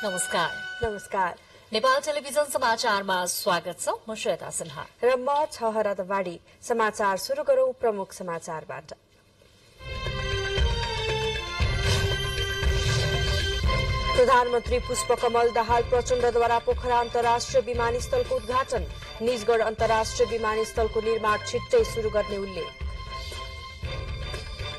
नमस्कार नेपाल टेलिभिजन समाचारमा स्वागत छ। म श्वेता सिन्हा र म छहरा दवाडी। समाचार सुरु गरौं प्रमुख समाचारबाट। प्रधानमन्त्री पुष्पकमल दाहाल प्रचण्डद्वारा पोखरा अन्तर्राष्ट्रिय विमानस्थलको उद्घाटन। निजगढ अन्तर्राष्ट्रिय विमानस्थलको निर्माण छिट्टै शुरू गर्ने उल्लेख।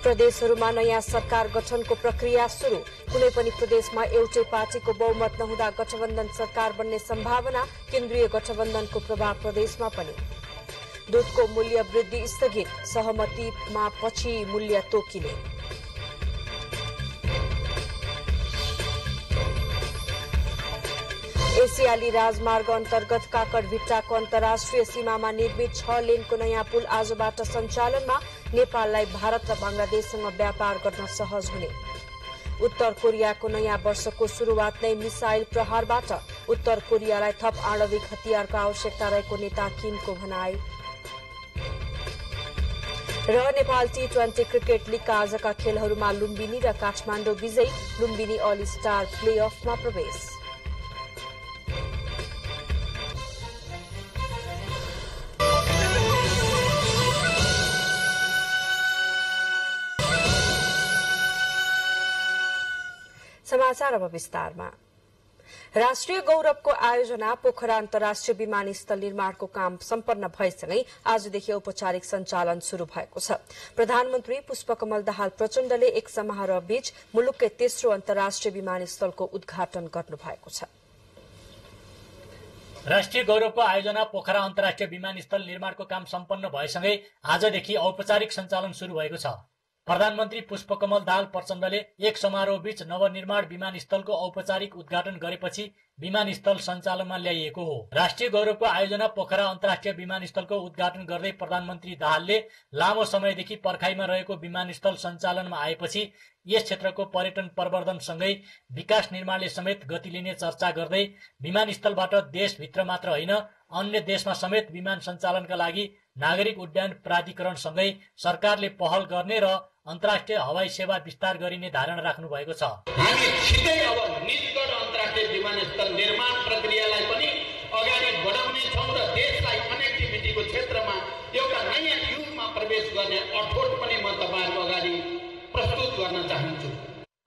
प्रदेशहरूमा नयाँ सरकार गठनको प्रक्रिया शुरू। कुनै पनि प्रदेशमा एउटै पार्टीको बहुमत नहुँदा गठबन्धन सरकार बन्ने सम्भावना। केन्द्रीय गठबन्धनको प्रभाव प्रदेशमा पनि। दूधको मूल्य वृद्धि स्थगित। सहमतिमा पछि मूल्य तोकिने। एसियाली राजमार्ग अन्तर्गत काकडभिट्टाको अन्तर्राष्ट्रिय सीमामा निर्मित 6 लेनको नयाँ पुल आजबाट सञ्चालनमा। नेपाललाई भारत र बंगलादेशसँग व्यापार गर्न सहज हुने। उत्तर कोरियाको नयाँ वर्षको शुरूआत नै मिसाइल प्रहारबाट। उत्तर कोरियालाई थप आणविक हतियारको आवश्यकता रहेको नेता किमको भनाई। र नेपाल टी20 क्रिकेट लीगका आजका खेलहरूमा लुम्बिनी र काठमाडौँ विजयी। लुम्बिनी अल स्टार प्ले अफमा प्रवेश। समाचार अब विस्तारमा। राष्ट्रिय गौरवको आयोजना पोखरा अन्तर्राष्ट्रिय विमानस्थल निर्माणको काम सम्पन्न भएसँगै आजदेखि औपचारिक सञ्चालन शुरू भएको छ। प्रधानमन्त्री पुष्पकमल दाहाल प्रचण्डले एक समारोह बीच मुलुककै तेस्रो अन्तर्राष्ट्रिय विमानस्थलको उद्घाटन गर्नु भएको छ। राष्ट्रिय गौरवको आयोजना पोखरा अन्तर्राष्ट्रिय विमानस्थल निर्माणको काम सम्पन्न भएसँगै आजदेखि औपचारिक सञ्चालन शुरू भएको छ। प्रधानमन्त्री पुष्पकमल दाहाल प्रचण्डले एक समारोह बीच नवनिर्माण विमानस्थलको औपचारिक उद्घाटन गरेपछि विमानस्थल सञ्चालनमा ल्याइएको हो। राष्ट्रिय गौरवको आयोजना पोखरा अन्तर्राष्ट्रिय विमानस्थलको उद्घाटन गर्दै प्रधानमन्त्री दाहालले लामो समयदेखि पर्खाइमा रहेको विमानस्थल सञ्चालनमा आएपछि यस क्षेत्रको पर्यटन प्रवर्धनसँगै विकास निर्माणले समेत गति लिने चर्चा गर्दै विमानस्थलबाट देशभित्र मात्र होइन अन्य देशमा समेत विमान सञ्चालनका लागि नागरिक उड्डयन प्राधिकरणसँगै सरकारले पहल गर्ने र अन्तर्राष्ट्रिय हवाई सेवा विस्तार गरिने धारणा राख्नु भएको छ। हामी छिटै अब निजगढ अन्तर्राष्ट्रिय विमानस्थल निर्माण प्रक्रियालाई पनि अगाडि बढाउने छौं र देशलाई कनेक्टिभिटीको क्षेत्रमा एउटा नयाँ युगमा प्रवेश गर्ने अठोट पनि म तपाईहरुको अगाडि प्रस्तुत गर्न चाहन्छु।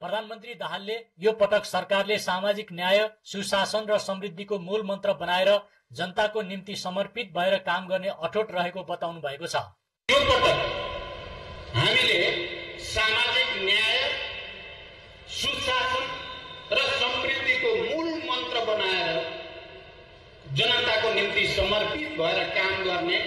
प्रधानमन्त्री दाहालले यो पटक सरकारले सामाजिक न्याय, सुशासन र समृद्धिको मूल मन्त्र बनाएर जनताको निम्ति समर्पित भएर काम गर्ने अठोट रहेको बताउनु भएको छ। यो पटक हामीले सामाजिक न्याय, सुशासन र समृद्धिको मूल मन्त्र बनाएर जनताको निम्ति समर्पित भएर काम गर्ने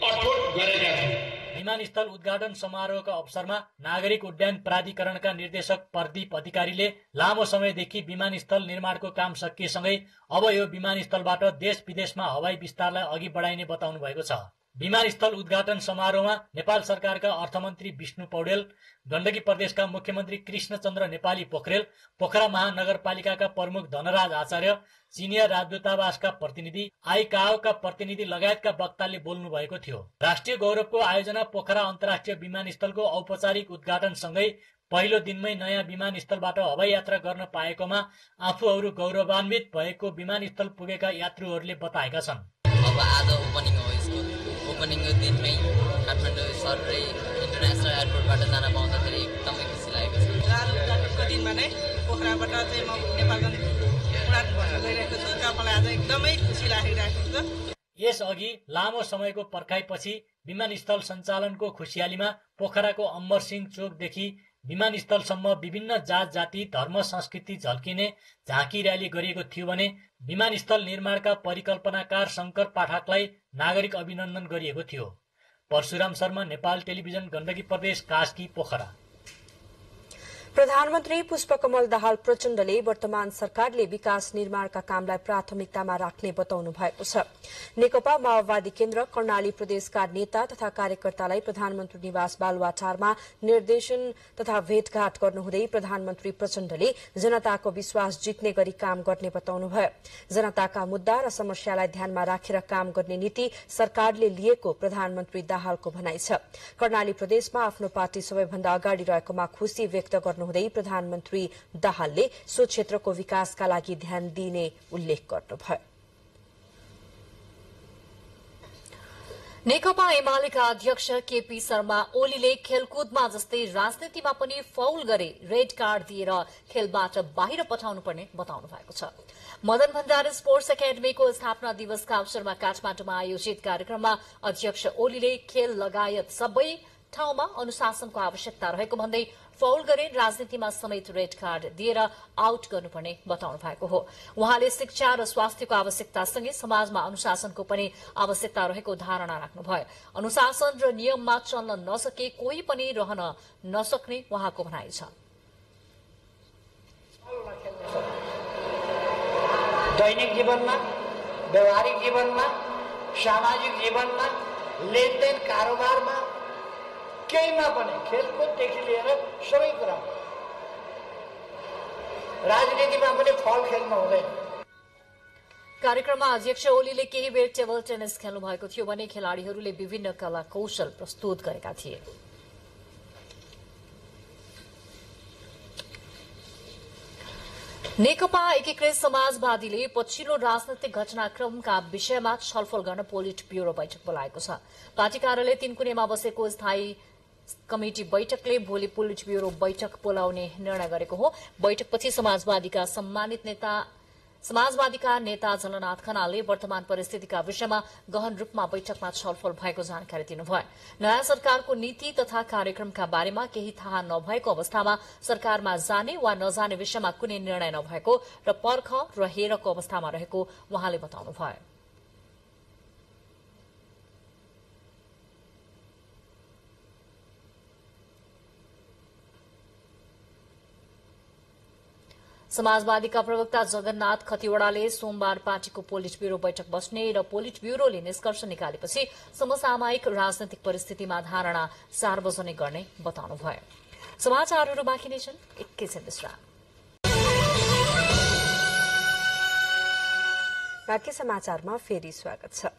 अठोट गरेका छौं। विमानस्थल उद्घाटन समारोहका अवसरमा नागरिक उड्डयन प्राधिकरणका निर्देशक प्रदीप अधिकारीले लामो समयदेखि विमानस्थल निर्माणको काम सकिएसँगै अब यो विमानस्थलबाट देश विदेशमा हवाई विस्तारलाई अघि बढाइने बताउनु भएको छ। विमानस्थल उद्घाटन समारोहमा नेपाल सरकारका अर्थमन्त्री विष्णु पौडेल, गण्डकी प्रदेशका मुख्यमन्त्री कृष्णचन्द्र नेपाली पोखरेल, पोखरा महानगरपालिकाका प्रमुख धनराज आचार्य, सिनियर राजदूतावासका प्रतिनिधि, आइकाओका प्रतिनिधि लगायतका वक्ताले बोल्नु भएको थियो। राष्ट्रिय गौरवको आयोजना पोखरा अन्तर्राष्ट्रिय विमानस्थलको औपचारिक उद्घाटनसँगै पहिलो दिनमै नयाँ विमानस्थलबाट हवाई यात्रा गर्न पाएकोमा आफूहरू गौरवान्वित भएको विमानस्थल पुगेका यात्रुहरूले बताएका छन्। अब आज ओपनिङको दिनमै काठमाडौँ सर र इन्टरनेसनल एयरपोर्टबाट जान पाउँदाखेरि एकदमै खुसी लागेको छ। उद्घाटनको दिनमा नै पोखराबाट चाहिँ म नेपालगञ्ज उडान भर्न गइरहेको छु, र मलाई आज एकदमै खुसी लागिरहेको छ। यसअघि लामो समयको पर्खाइपछि विमानस्थल सञ्चालनको खुसियालीमा पोखराको अमरसिंह चोकदेखि विमानस्थलसम्म विभिन्न जात जाति, धर्म, संस्कृति झल्किने झाँकी र्याली गरिएको थियो भने विमानस्थल निर्माणका परिकल्पनाकार शंकर पाठकलाई नागरिक अभिनन्दन गरिएको थियो। परशुराम शर्मा, नेपाल टेलिभिजन, गण्डकी प्रदेश, कास्की, पोखरा। प्रधानमन्त्री पुष्पकमल दाहाल प्रचण्डले वर्तमान सरकारले विकास निर्माणका कामलाई प्राथमिकतामा राख्ने बताउनु भएको छ। नेकपा माओवादी केन्द्र कर्णाली प्रदेशका नेता तथा कार्यकर्तालाई प्रधानमन्त्री निवास बालुवाटारमा निर्देशन तथा भेटघाट गर्नुहुँदै प्रधानमन्त्री प्रचण्डले जनताको विश्वास जित्ने गरी काम गर्ने बताउनुभयो। जनताका मुद्दा र समस्यालाई ध्यानमा राखेर काम गर्ने नीति सरकारले लिएको प्रधानमन्त्री दाहालको भनाइ छ। कर्णाली प्रदेशमा आफ्नो पार्टी सबैभन्दा अगाडि रहेकोमा खुशी व्यक्त गर्नुहुँदै प्रधानमन्त्री दाहालले सो क्षेत्रको विकासका लागि ध्यान दिने उल्लेख गर्नुभयो। नेकपा एमालेका अध्यक्ष केपी शर्मा ओलीले खेलकुदमा जस्तै राजनीतिमा पनि फाउल गरे रेड कार्ड दिएर खेलबाट बाहिर पठाउनु पर्ने बताउनु भएको छ। मदन भण्डारी स्पोर्ट्स एकाडेमीको स्थापना दिवसका अवसरमा काठमाडौँमा आयोजित कार्यक्रममा अध्यक्ष ओलीले खेल लगायत सबै ठाउँमा अनुशासनको आवश्यकता रहेको भन्दै फाउल गरे राजनीतिमा समेत रेड कार्ड दिएर आउट गर्नुपर्ने बताउनु भएको हो। उहाँले शिक्षा र स्वास्थ्यको आवश्यकतासँगै समाजमा अनुशासनको पनि आवश्यकता रहेको धारणा राख्नुभयो। अनुशासन र नियममा चल्न नसके कोही पनि रहन नसक्ने उहाँको भनाइ छ। दैनिक जीवनमा, व्यवहारिक जीवनमा, सामाजिक जीवनमा, लेनदेन कारोबारमा, केहीमा पनि खेलकुददेखि लिएर सबै कुरामा राजनीतिमा पनि फल खेल्नु हुँदैन। कार्यक्रममा अध्यक्ष ओलीले केही बेर टेबल टेनिस खेल्नु भएको थियो भने खेलाड़ीहरूले विभिन्न कला कौशल प्रस्तुत गरेका थिए। नेकपा एकीकृत समाजवादीले पछिल्लो राजनैतिक घटनाक्रमका विषयमा छलफल गर्न पोलिट ब्यूरो बैठक बोलाएको छ। पार्टी कार्यालय तीनकुनेमा बसेको स्थायी कमिटी बैठकले भोलि पोलिट ब्यूरो बैठक बोलाउने निर्णय गरेको हो। बैठकपछि समाजवादीका नेता झलनाथ खनालले वर्तमान परिस्थितिका विषयमा गहन रूपमा बैठकमा छलफल भएको जानकारी दिनुभयो। नयाँ सरकारको नीति तथा कार्यक्रमका बारेमा केही थाहा नभएको अवस्थामा सरकारमा जाने वा नजाने विषयमा कुनै निर्णय नभएको र पर्ख र हेरको अवस्थामा रहेको उहाँले बताउनुभयो। समाजवादीका प्रवक्ता जगन्नाथ खतिवड़ाले सोमबार पार्टीको पोलिट ब्यूरो बैठक बस्ने र पोलिट ब्यूरोले निष्कर्ष निकालेपछि समसामयिक राजनैतिक परिस्थितिमा धारणा सार्वजनिक गर्ने बताउनुभयो। समाचारहरू बाँकी नै छन्, एकैछिन विश्राम। बाँकी समाचारमा फेरि स्वागत छ।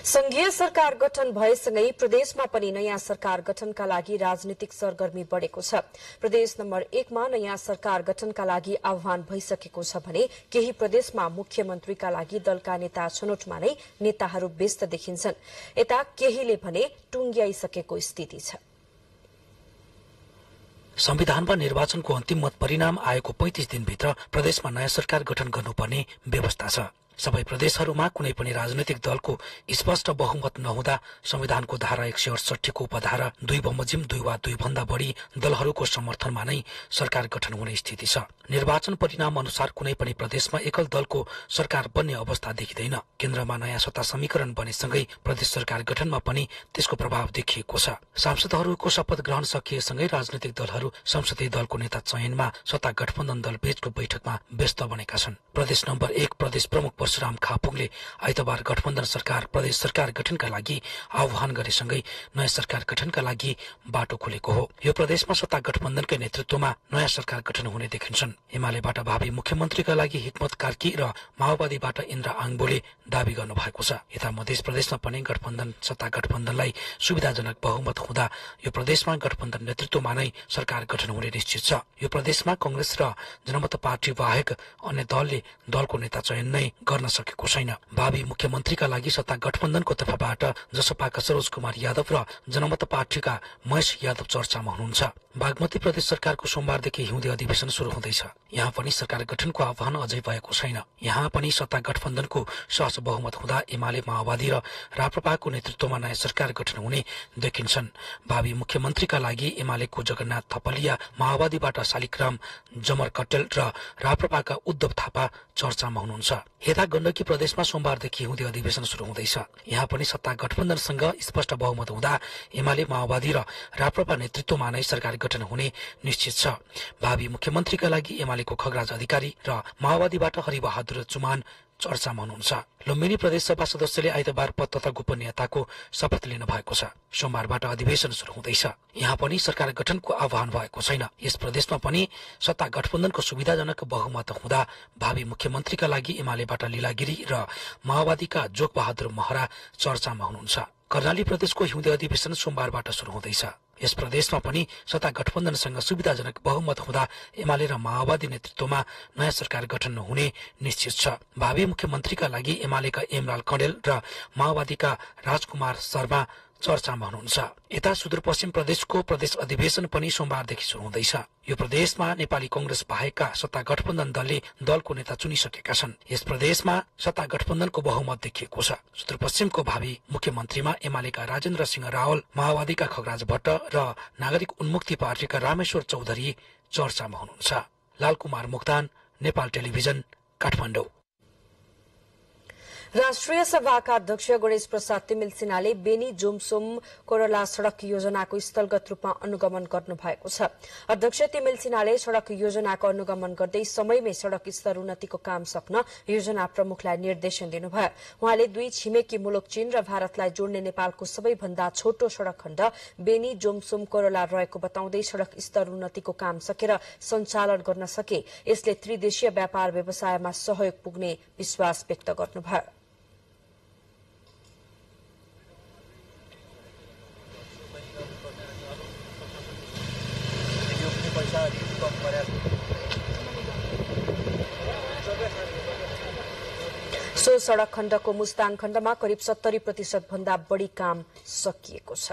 संघीय सरकार गठन भएसँगै प्रदेशमा पनि नयाँ सरकार गठनका लागि राजनीतिक सरगर्मी बढ़ेको छ। प्रदेश नम्बर 1 मा नयाँ सरकार गठनका लागि आह्वान भइसकेको छ भने केही प्रदेशमा मुख्यमन्त्रीका लागि दलका नेता छनौटमा नै नेताहरू व्यस्त देखिन्छन्। यता केहीले भने टुंग्याइसकेको स्थिति छ। संविधानमा निर्वाचनको अन्तिम मत परिणाम आएको 35 दिनभित्र प्रदेशमा नयाँ सरकार गठन गर्नुपर्ने व्यवस्था छ। सबै प्रदेशहरूमा कुनै पनि राजनैतिक दलको स्पष्ट बहुमत नहुँदा संविधानको धारा 168 को उपधारा 2 बमोजिम 2 वा 2 भन्दा बढ़ी दलहरूको समर्थनमा नै सरकार गठन हुने स्थिति छ। निर्वाचन परिणाम अनुसार कुनै पनि प्रदेशमा एकल दलको सरकार बन्ने अवस्था देखिँदैन। केन्द्रमा नयाँ सत्ता समीकरण बनेसँगै प्रदेश सरकार गठनमा पनि त्यसको प्रभाव देखिएको छ। सांसदहरूको शपथ ग्रहण सकिएसँगै राजनैतिक दलहरू संसदीय दलको नेता चयनमा सत्ता गठबन्धन दल बीचको बैठकमा व्यस्त बनेका छन्। प्रदेश नम्बर 1 प्रदेश प्रमुख परशुराम खापुङले आइतबार गठबन्धन सरकार प्रदेश सरकार गठनका लागि आह्वान गरेसँगै नयाँ सरकार गठनका लागि बाटो खुलेको हो। यो प्रदेशमा सत्ता गठबन्धनकै नेतृत्वमा नयाँ सरकार गठन हुने देखिन्छन्। एमालेबाट भावी मुख्यमन्त्रीका लागि हिक्मत कार्की र माओवादीबाट इन्द्र आङबोले दावी गर्नु भएको छ। यता मध्य प्रदेशमा पनि गठबन्धन सत्ता गठबन्धनलाई सुविधाजनक बहुमत हुँदा यो प्रदेशमा गठबन्धन नेतृत्वमा नै सरकार गठन हुने निश्चित छ। यो प्रदेशमा कांग्रेस र जनमत पार्टी बाहेक अन्य दलले दलको नेता चयन नै गर्न सकेको छैन। भावी मुख्यमन्त्रीका लागि सत्ता गठबन्धनको तर्फबाट जसपाका सरोज कुमार यादव र जनमत पार्टीका महेश यादव चर्चामा हुनुहुन्छ। बागमती प्रदेश सरकारको सोमबारदेखि हिउँदे अधिवेशन शुरू हुँदैछ। यहाँ पनि सरकार गठनको आह्वान अझै भएको छैन। यहाँ पनि सत्ता गठबन्धनको सहज बहुमत हुँदा एमाले माओवादी र राप्रपाको नेतृत्वमा नयाँ सरकार गठन हुने देखिन्छन्। भावी मुख्यमन्त्रीका लागि एमालेको जगन्नाथ थपलिया, माओवादीबाट शालिग्राम जमर कटेल र राप्रपाका उद्धव थापा चर्चामा हुनुहुन्छ। यता यता गण्डकी प्रदेशमा सोमबारदेखि हुँदै अधिवेशन शुरू हुँदैछ। यहाँ पनि सत्ता गठबन्धनसँग स्पष्ट बहुमत हुँदा एमाले माओवादी र राप्रपा नेतृत्वमा नै सरकार गठन हुने निश्चित छ। भावी मुख्यमन्त्रीका लागि एमालेको खगराज अधिकारी र माओवादीबाट हरिबहादुर चुमान चर्चामा हुनुहुन्छ। लुम्बिनी प्रदेशसभा सदस्यले आइतबार पद तथा गोपनीयताको शपथ लिनु भएको छ। सोमबारबाट अधिवेशन शुरू हुँदैछ। यहाँ पनि सरकार गठनको आह्वान भएको छैन। यस प्रदेशमा पनि सत्ता गठबन्धनको सुविधाजनक बहुमत हुँदा भावी मुख्यमन्त्रीका लागि एमालेबाट लीला गिरी र माओवादीका जोगबहादुर महरा चर्चामा हुनुहुन्छ। कर्णाली प्रदेशको हिउँदे अधिवेशन सोमबारबाट शुरू हुँदैछ। यस प्रदेशमा पनि सत्ता गठबन्धनसँग सुविधाजनक बहुमत हुँदा एमाले र माओवादी नेतृत्वमा नयाँ सरकार गठन हुने निश्चित छ। भावी मुख्यमन्त्रीका लागि एमालेका एमलाल कँडेल र माओवादीका राजकुमार शर्मा चर्चामा हुनुहुन्छ। यता सुदूरपश्चिम प्रदेशको प्रदेश अधिवेशन पनि सोमबारदेखि शुरू हुँदैछ। यो प्रदेशमा नेपाली कांग्रेस बाहेकका सत्ता गठबन्धन दलले दलको नेता चुनिसकेका छन्। यस प्रदेशमा सत्ता गठबन्धनको बहुमत देखिएको छ। सुदूरपश्चिमको भावी मुख्यमन्त्रीमा एमालेका राजेन्द्र सिंह रावल, माओवादीका खगराज भट्ट र नागरिक उन्मुक्ति पार्टीका रामेश्वर चौधरी चर्चामा हुनुहुन्छ। लालकुमार मुक्तान, नेपाल टेलिभिजन, काठमाडौँ। राष्ट्रिय सभाका अध्यक्ष गणेश प्रसाद तिमिल सिन्हाले बेनी जुमसुम कोरला सड़क योजनाको स्थलगत रूपमा अनुगमन गर्नु भएको छ। अध्यक्ष तिमिल सिन्हाले सड़क योजनाको अनुगमन गर्दै समयमै सड़क स्तर उन्नतिको काम सक्न योजना प्रमुखलाई निर्देशन दिनुभयो। उहाँले दुई छिमेकी मुलुक चीन र भारतलाई जोड्ने नेपालको सबैभन्दा छोटो सड़क खण्ड बेनी जुमसुम कोरला रहेको बताउँदै सड़क स्तर उन्नतिको काम सकेर सञ्चालन गर्न सके यसले त्रिदेशीय व्यापार व्यवसायमा सहयोग पुग्ने विश्वास व्यक्त गर्नुभयो। सो सड़क खण्डको मुस्ताङ खण्डमा करिब 70% भन्दा बढ़ी काम सकिएको छ।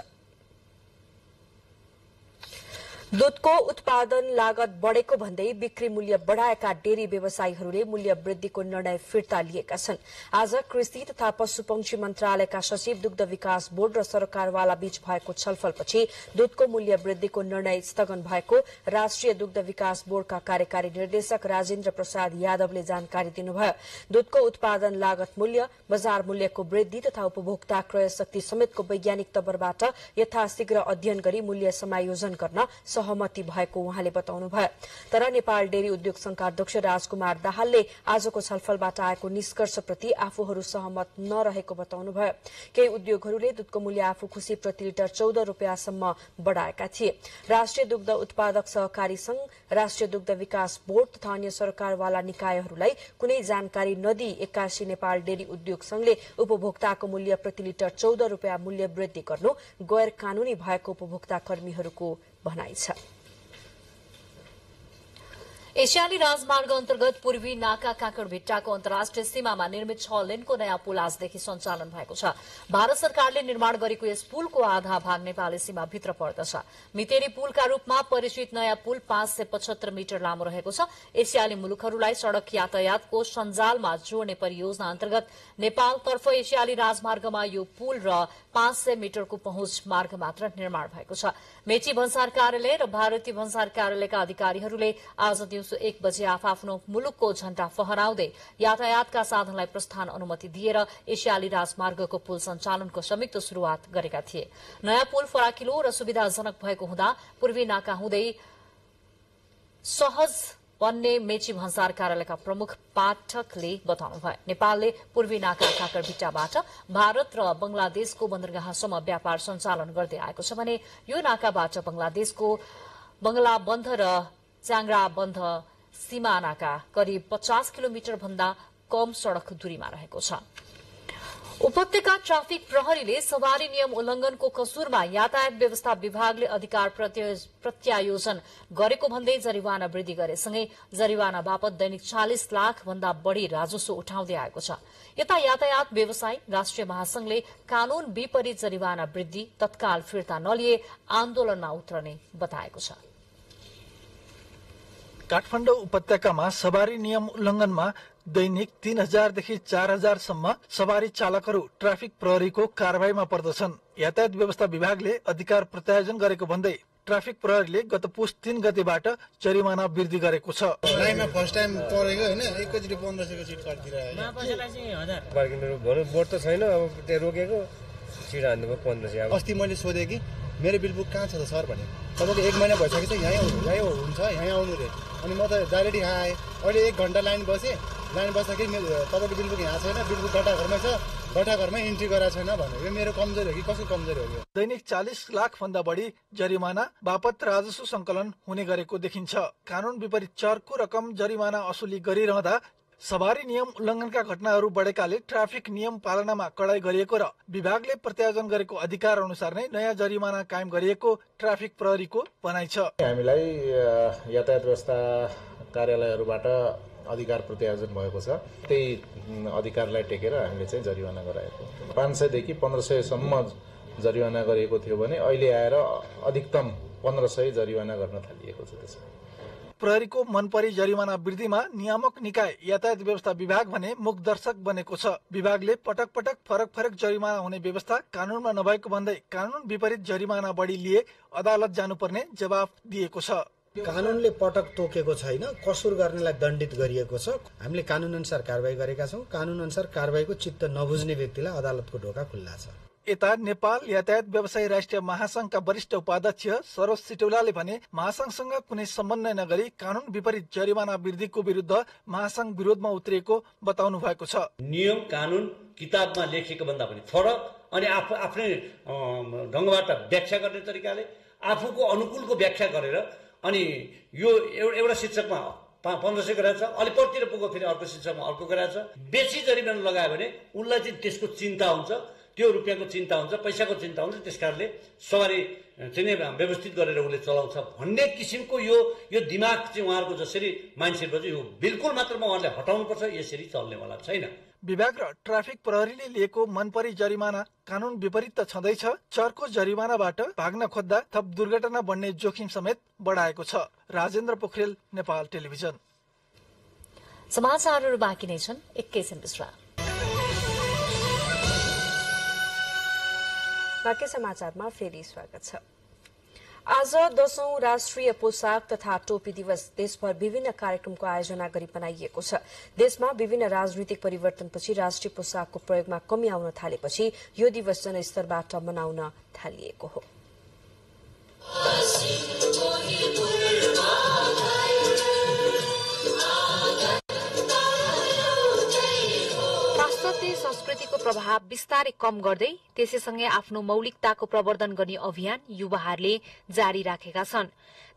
दूधको उत्पादन लागत बढ़ेको भन्दै बिक्री मूल्य बढ़ाएका डेरी व्यवसायीहरूले मूल्य वृद्धिको निर्णय फिर्ता लिएका छन्। आज कृषि तथा पशुपक्षी मन्त्रालयका सचिव, दुग्ध विकास बोर्ड र सरकारवाला बीच भएको छलफलपछि दूधको मूल्य वृद्धिको निर्णय स्थगन भएको राष्ट्रिय दुग्ध विकास बोर्डका कार्यकारी निर्देशक राजेन्द्र प्रसाद यादवले जानकारी दिनुभयो। दूधको उत्पादन लागत मूल्य, बजार मूल्यको वृद्धि तथा उपभोक्ता क्रय शक्ति समेतको वैज्ञानिक तवरबाट यथाशीघ्र अध्ययन गरी मूल्य समायोजन गर्न सहमति भएको उहाँले बताउनुभयो। तर नेपाल डेरी उद्योग संघका अध्यक्ष राजकुमार दाहालले आजको छलफलबाट आएको निष्कर्षप्रति आफूहरू सहमत नरहेको बताउनुभयो। केही उद्योगहरूले दूधको मूल्य आफू खुशी प्रति लिटर 14 रुपियाँसम्म बढ़ाएका थिए। राष्ट्रिय दुग्ध उत्पादक सहकारी संघ, राष्ट्रिय दुग्ध विकास बोर्ड तथा अन्य सरकारवाला निकायहरूलाई कुनै जानकारी नदिई 81 नेपाल डेरी उद्योग संघले उपभोक्ताको मूल्य प्रति लिटर 14 रुपियाँ मूल्य वृद्धि गर्नु गैर कानूनी भएको उपभोक्ता कर्मीहरूको भनाइ छ। एशियाली राजमार्ग अन्तर्गत पूर्वी नाका काँकडभिट्टाको अन्तर्राष्ट्रिय सीमामा निर्मित 6 लेनको नयाँ पुल आजदेखि सञ्चालन भएको छ। भारत सरकारले निर्माण गरेको यस पुलको आधा भाग नेपाली सीमाभित्र पर्दछ। मितेरी पुलका रूपमा परिचित नयाँ पुल 575 मिटर लामो रहेको छ। एसियाली मुलुकहरूलाई सड़क यातायातको सञ्जालमा जोड्ने परियोजना अन्तर्गत नेपालतर्फ एसियाली राजमार्गमा यो पुल र 500 मिटरको पहुँच मार्ग मात्र निर्माण भएको छ। मेची भन्सार कार्यालय र भारतीय भन्सार कार्यालयका अधिकारीहरूले आज दिउँसो 1 बजे आफ्नो मुलुकको झण्डा फहराउँदै यातायातका साधनलाई प्रस्थान अनुमति दिएर एसियाली राजमार्गको पुल सञ्चालनको संयुक्त शुरूआत गरेका थिए। नयाँ पुल फराकिलो र सुविधाजनक भएको हुँदा पूर्वी नाका हुँदै सहज बन्ने मेची भन्सार कार्यालयका प्रमुख पाठकले बताउनुभयो। नेपालले पूर्वी नाका काँकडभिट्टाबाट भारत र बंगलादेशको बन्दरगाहसम्म व्यापार सञ्चालन गर्दै आएको छ भने यो नाकाबाट बंगलादेशको बंगला बन्ध र च्याङ्ग्रा बन्ध सीमानाका करिब 50 किलोमिटर भन्दा कम सड़क दूरीमा रहेको छ। उपत्यका ट्राफिक प्रहरीले सवारी नियम उल्लंघनको कसुरमा यातायात व्यवस्था विभागले अधिकार प्रत्यायोजन गरेको भन्दै जरिवाना वृद्धि गरेसँगै जरिवाना बापत दैनिक 40 लाख भन्दा बढ़ी राजस्व उठाउँदै आएको छ। यता यातायात व्यवसायी राष्ट्रिय महासंघले कानून विपरीत जरिवाना वृद्धि तत्काल फिर्ता नलिए आन्दोलनमा उत्रने बताएको छ। काठमाडौँ उपत्यकामा सवारी नियम उल्लंघनमा दैनिक 3000 देखि 4000 सम्म सवारी चालकहरू ट्राफिक प्रहरीको कारबाहीमा पर्दछन्। यातायात व्यवस्था विभागले अधिकार प्रत्यायोजन गरेको भन्दै ट्राफिक प्रहरीले गत पुस 3 गतेबाट जरिमाना वृद्धि गरेको छ। लाइनमा फर्स्ट टाइम परेको हैन, एकैचोटी 1500 को सिट काटिदिरहेको नपसेलाई चाहिँ 1000 पार्किङहरु भर्नु बोर्ड त छैन, अब त्यहाँ रोकेको सिट हान्नुको 1500। अब अस्ति मैले सोधे कि मेरो बिलबुक कहाँ छ त सर भने, तपाईको 1 महिना भइसक्यो त यहीँ हुन्छ यहीँ आउनु रे। अनि म त डाइरेक्ट यहाँ आएँ, अहिले 1 घण्टा लाइन बसेँ, लाइन बस्दाखेरि तपाईँको बिलबुक यहाँ छैन, बिलबुक गटाघरमै छ, गटाघरमै इन्ट्री गराएको छैन भन्यो। यो मेरो कमजोरी हो कि कसको कमजोरी हो? यो दैनिक 40 लाख भन्दा बढी जरिमाना बापत राजस्व संकलन हुने गरेको देखिन्छ। कानून विपरीत चर्को रकम जरिमाना असुली गरिरहँदा सवारी नियम उल्लङ्घनका घटनाहरू बढेकाले ट्राफिक नियम पालनामा कडाई गरिएको र विभागले प्रत्यायोजन गरेको अधिकार अनुसार नै नयाँ जरिमाना कायम गरिएको ट्राफिक प्रहरीको भनाइ छ। हामीलाई यातायात व्यवस्था कार्यालयहरूबाट अधिकार प्रत्यायोजन भएको छ, त्यही अधिकारलाई टेकेर हामीले चाहिँ जरिवाना गराएको। 500 देखि 1500 सम्म जरिवाना गरिएको थियो भने अहिले आएर अधिकतम 1500 जरिवाना गर्न थालिएको छ। त्यसमा प्रहरीको मनपरी जरिमाना वृद्धिमा नियामक निकाय यातायात व्यवस्था विभाग भने मुखदर्शक बनेको छ। विभागले पटक पटक फरक जरिमाना हुने व्यवस्था कानूनमा नभएको भन्दै कानून विपरीत जरिमाना बढी लिए अदालत जानुपर्ने जवाफ दिएको छ। कानूनले पटक तोकेको छैन, कसुर गर्नेलाई दण्डित गरिएको छ। हामीले कानून अनुसार कारबाही गरेका छौं। कानून अनुसार कारबाहीको चित्त नबुझ्ने व्यक्तिलाई अदालतको ढोका खुल्ला छ। यता नेपाल यातायात व्यवसायी राष्ट्रिय महासंघका वरिष्ठ उपाध्यक्ष सरोज सिटौलाले भने महासंघसँग कुनै समन्वय नगरी कानून विपरीत जरिमाना वृद्धिको विरुद्ध महासंघ विरोधमा उत्रिएको बताउनु भएको छ। नियम कानून किताबमा लेखेको भन्दा पनि फरक अनि आफ्नै ढंगबाट व्याख्या गर्ने तरिकाले आफूको अनुकूलको व्याख्या गरेर अनि यो एउटा शिक्षकमा 1500 गराएको छ, अलि परतिर पुगो फेरि अर्को शिक्षकमा अर्को गराएको छ। बेसी जरिमाना लगायो भने उनलाई चाहिँ त्यसको चिन्ता हुन्छ, त्यो रुपियाँको चिन्ता हुन्छ, पैसाको चिन्ता हुन्छ, त्यसकारणले सवारी चाहिँ व्यवस्थित गरेर उसले चलाउँछ भन्ने किसिमको यो दिमाग चाहिँ उहाँहरूको जसरी मान्छेको चाहिँ यो बिल्कुल मात्रमा उहाँले हटाउनुपर्छ, यसरी चल्नेवाला छैन। विभाग र ट्राफिक प्रहरीले लिएको मनपरी जरिमाना कानून विपरीत त छँदैछ, चर्को जरिमानाबाट भाग्न खोज्दा थप दुर्घटना बढ्ने जोखिम समेत बढाएको छ। राजेन्द्र पोखरेल, नेपाल टेलिभिजन। समाचारहरू बाँकी नै छन्, एकैछिन विश्राम। बाँकी समाचारमा फेरि स्वागत छ। आज 10औं राष्ट्रिय पोशाक तथा टोपी दिवस देशभर विभिन्न कार्यक्रमको आयोजना गरी मनाइएको छ। देशमा विभिन्न राजनीतिक परिवर्तनपछि राष्ट्रिय पोशाकको प्रयोगमा कमी आउन थालेपछि यो दिवस जनस्तरबाट मनाउन थालिएको हो। पाश्चात्य संस्कृतिको प्रभाव बिस्तारै कम गर्दै त्यसैसँगै आफ्नो मौलिकताको प्रवर्धन गर्ने अभियान युवाहरूले जारी राखेका छन्।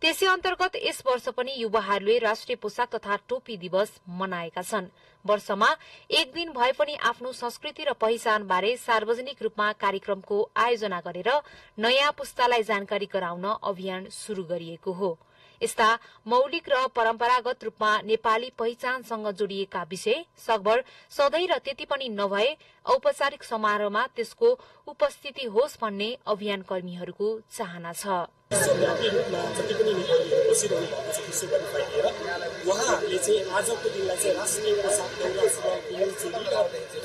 त्यसै अन्तर्गत यस वर्ष पनि युवाहरूले राष्ट्रिय पोशाक तथा टोपी दिवस मनाएका छन्। वर्षमा एक दिन भए पनि आफ्नो संस्कृति र पहिचान बारे सार्वजनिक रूपमा कार्यक्रमको आयोजना गरेर नयाँ पुस्तालाई जानकारी गराउन अभियान शुरू गरिएको हो। यस्ता मौलिक र परम्परागत रूपमा नेपाली पहिचानसँग जोडिएका विषय सकभर सधैँ र त्यति पनि नभए औपचारिक समारोहमा त्यसको उपस्थिति होस् भन्ने अभियान कर्मीहरूको चाहना छ। विश्वव्यापी रूपमा जति पनि नेपालीहरू बसिरहनु भएको छ विश्वभरि फैलिएर उहाँहरूले चाहिँ आजको दिनलाई चाहिँ राष्ट्रिय पोसाक दौरा सुरुवाल पिँध चोली र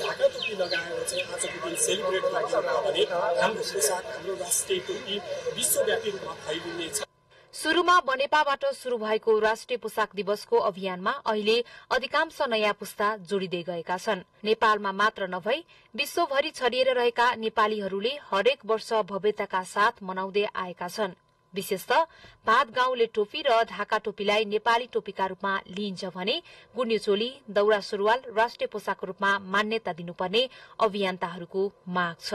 ढाका टोपी लगाएर चाहिँ आजको दिन सेलिब्रेट गरिन्छ भने हाम्रो पोसाक हाम्रो राष्ट्रिय टोपी विश्वव्यापी रूपमा फैलिनेछ। शुरूमा बनेपाबाट शुरू भएको राष्ट्रिय पोसाक दिवसको अभियानमा अहिले अधिकांश नयाँ पुस्ता जोडिँदै गएका छन्। नेपालमा मात्र नभई विश्वभरि छरिएर रहेका नेपालीहरूले हरेक वर्ष भव्यताका साथ मनाउँदै आएका छन्। विशेषतः भात गाउँले टोपी र ढाका टोपीलाई नेपाली टोपीका रूपमा लिइन्छ भने गुन्यू चोली दौरा सुरुवाल राष्ट्रिय पोसाकको रूपमा मान्यता दिनुपर्ने अभियन्ताहरूको माग छ।